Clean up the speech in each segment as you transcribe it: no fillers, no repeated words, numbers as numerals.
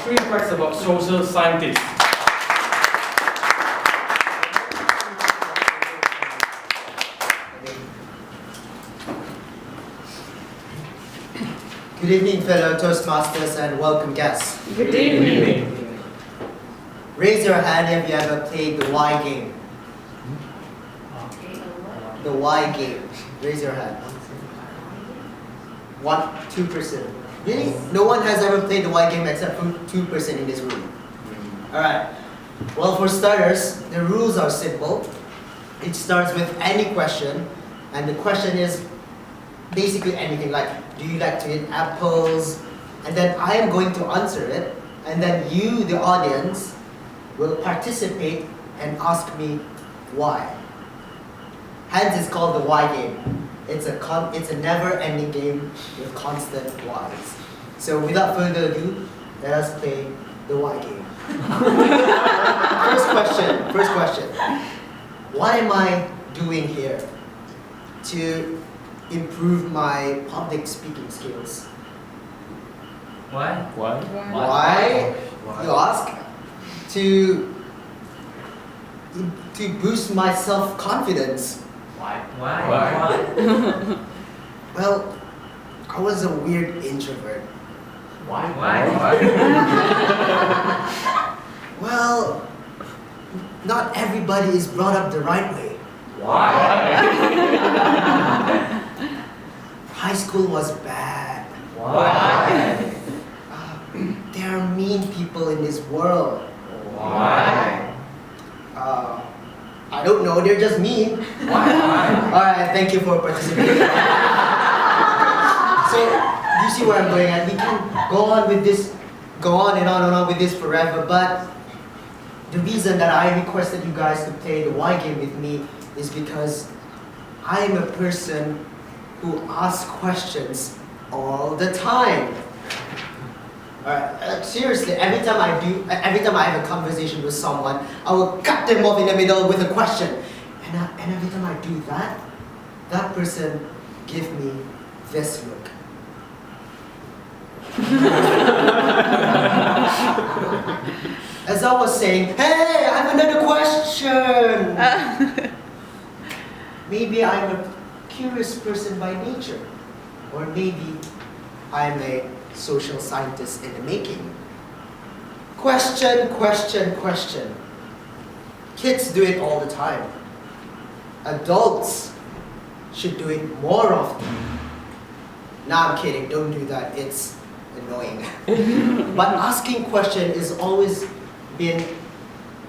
3 facts about social scientists. Good evening, fellow Toastmasters, and welcome guests. Good evening. Raise your hand if you ever played the Y game. The Y game. Raise your hand. 2%. Really? No one has ever played the Y game except for 2% in this room. Alright. Well, for starters, the rules are simple. It starts with any question, and the question is basically anything like, do you like to eat apples? And then I am going to answer it, and then you, the audience, will participate and ask me why. Hence, it's called the why game. It's a never-ending game with constant whys. So without further ado, let us play the why game. First question. What am I doing here to improve my public speaking skills? Why? Why? You ask? To boost my self-confidence. Why? Well, I was a weird introvert. Why? Well, not everybody is brought up the right way. High school was bad. There are mean people in this world. I don't know, they're just mean. Alright, thank you for participating. So, you see where I'm going at? We can go on and on with this forever, but the reason that I requested you guys to play the Y game with me is because I am a person who asks questions all the time. Seriously, every time I have a conversation with someone, I will cut them off in the middle with a question. And every time I do that, that person gives me this look. As I was saying, hey, I have another question. Maybe I'm a curious person by nature, or maybe I'm a social scientist in the making. Question. Kids do it all the time. Adults should do it more often. Nah, I'm kidding, don't do that, it's annoying. But asking questions has always been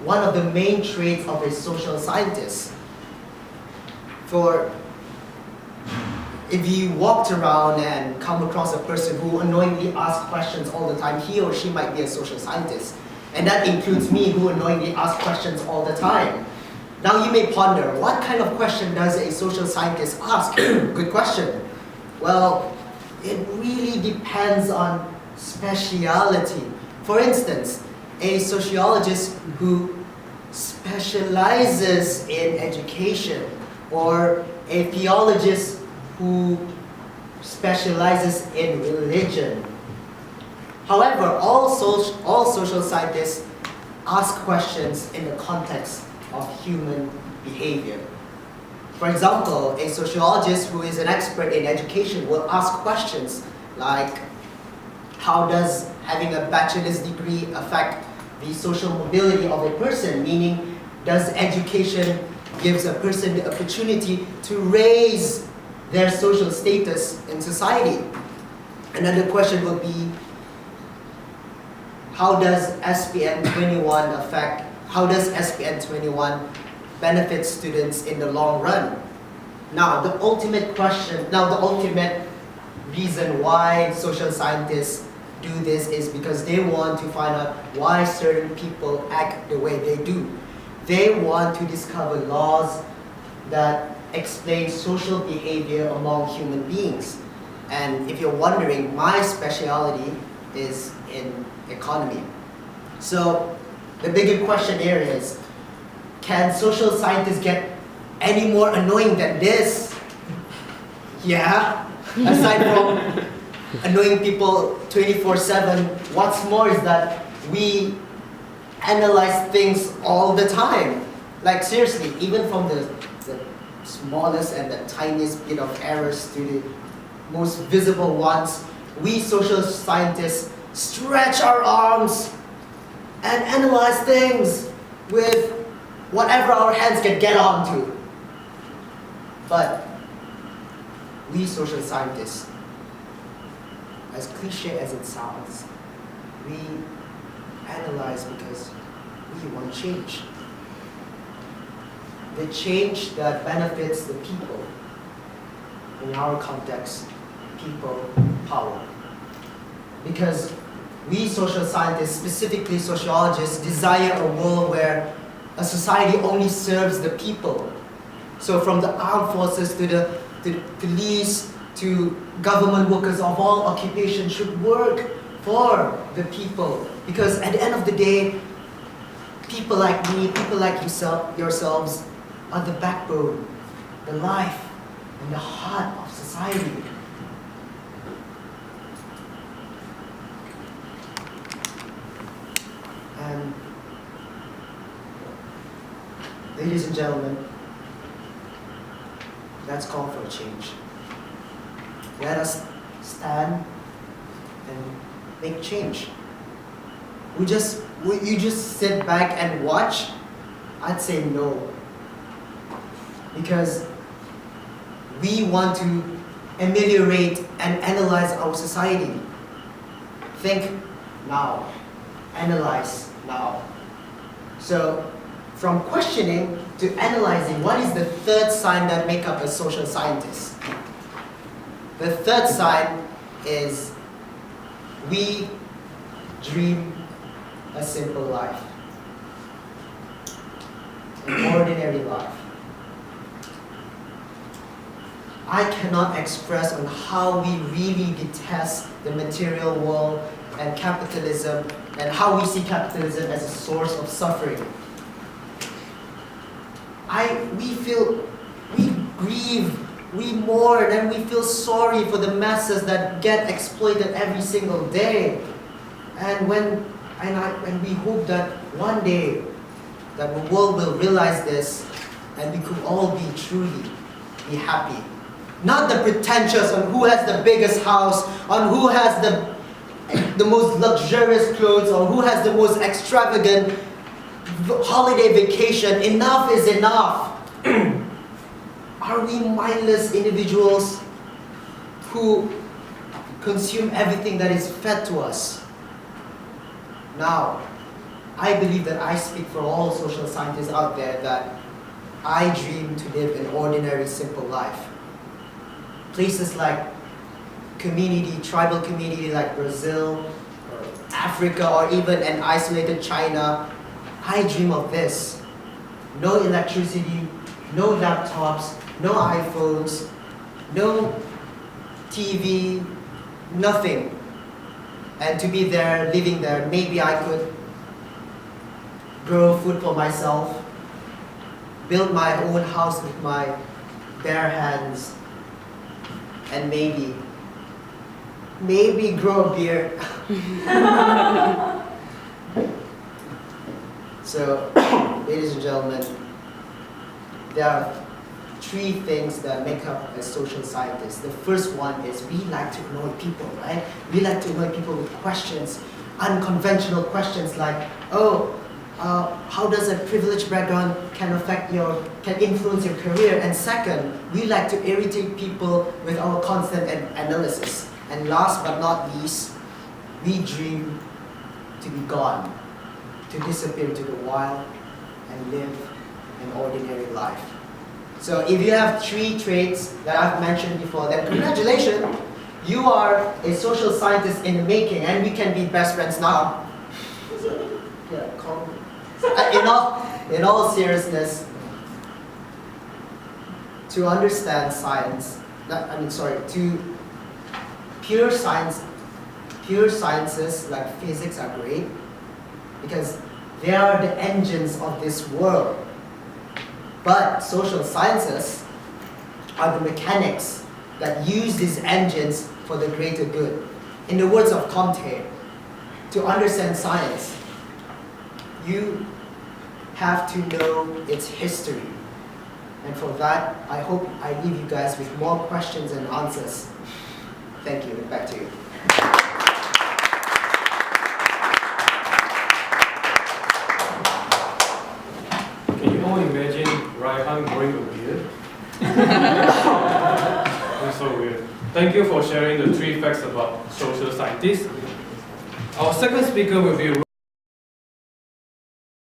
one of the main traits of a social scientist. If you walked around and come across a person who unknowingly asks questions all the time, he or she might be a social scientist. And that includes me, who unknowingly asks questions all the time. Now you may ponder, what kind of question does a social scientist ask? Good question. Well, it really depends on speciality. For instance, a sociologist who specializes in education, or a theologist who specializes in religion. However, all social scientists ask questions in the context of human behavior. For example, a sociologist who is an expert in education will ask questions like, how does having a bachelor's degree affect the social mobility of a person? Meaning, does education gives a person the opportunity to raise their social status in society? Another question will be, how does SPN 21 benefit students in the long run? Now, the ultimate reason why social scientists do this is because they want to find out why certain people act the way they do. They want to discover laws that explain social behavior among human beings. And if you're wondering, my specialty is in economy. So the bigger question here is, can social scientists get any more annoying than this? Yeah, aside from annoying people 24/7. What's more is that we analyze things all the time. Like seriously, even from the smallest and the tiniest bit of errors to the most visible ones, we social scientists stretch our arms and analyze things with whatever our hands can get onto. But we social scientists, as cliche as it sounds, we analyze because we want change. The change that benefits the people. In our context, people power. Because we social scientists, specifically sociologists, desire a world where a society only serves the people. So from the armed forces to the police to government workers of all occupations should work for the people. Because at the end of the day, people like me, people like yourselves, are the backbone, the life, and the heart of society. And ladies and gentlemen, let's call for a change. Let us stand and make change. You just sit back and watch? I'd say no. Because we want to ameliorate and analyze our society. Think now. Analyze now. So, from questioning to analyzing, what is the third sign that makes up a social scientist? The third sign is we dream a simple life. An ordinary life. I cannot express on how we really detest the material world and capitalism and how we see capitalism as a source of suffering. We grieve, we mourn, and we feel sorry for the masses that get exploited every single day. And we hope that one day that the world will realize this and we could all be truly be happy. Not the pretentious on who has the biggest house, on who has the most luxurious clothes, or who has the most extravagant holiday vacation. Enough is enough. Are we mindless individuals who consume everything that is fed to us? Now, I believe that I speak for all social scientists out there that I dream to live an ordinary, simple life. Places like tribal community like Brazil, or Africa, or even an isolated China, I dream of this. No electricity, no laptops, no iPhones, no TV, nothing. And to be there, living there, maybe I could grow food for myself, build my own house with my bare hands, and maybe grow a beard. So, ladies and gentlemen, there are three things that make up a social scientist. The first one is we like to annoy people, right? We like to annoy people with questions, unconventional questions like, how does a privileged background can influence your career? And second, we like to irritate people with our constant analysis. And last but not least, we dream to be gone, to disappear into the wild and live an ordinary life. So if you have three traits that I've mentioned before, then congratulations, you are a social scientist in the making, and we can be best friends now. In all seriousness, to understand science, pure sciences like physics are great because they are the engines of this world. But social sciences are the mechanics that use these engines for the greater good. In the words of Comte, to understand science, you have to know its history. And for that, I hope I leave you guys with more questions and answers. Thank you, and back to you. Can you all imagine Rayhan growing a beard? That's so weird. Thank you for sharing the 3 facts about social scientists. Our second speaker will be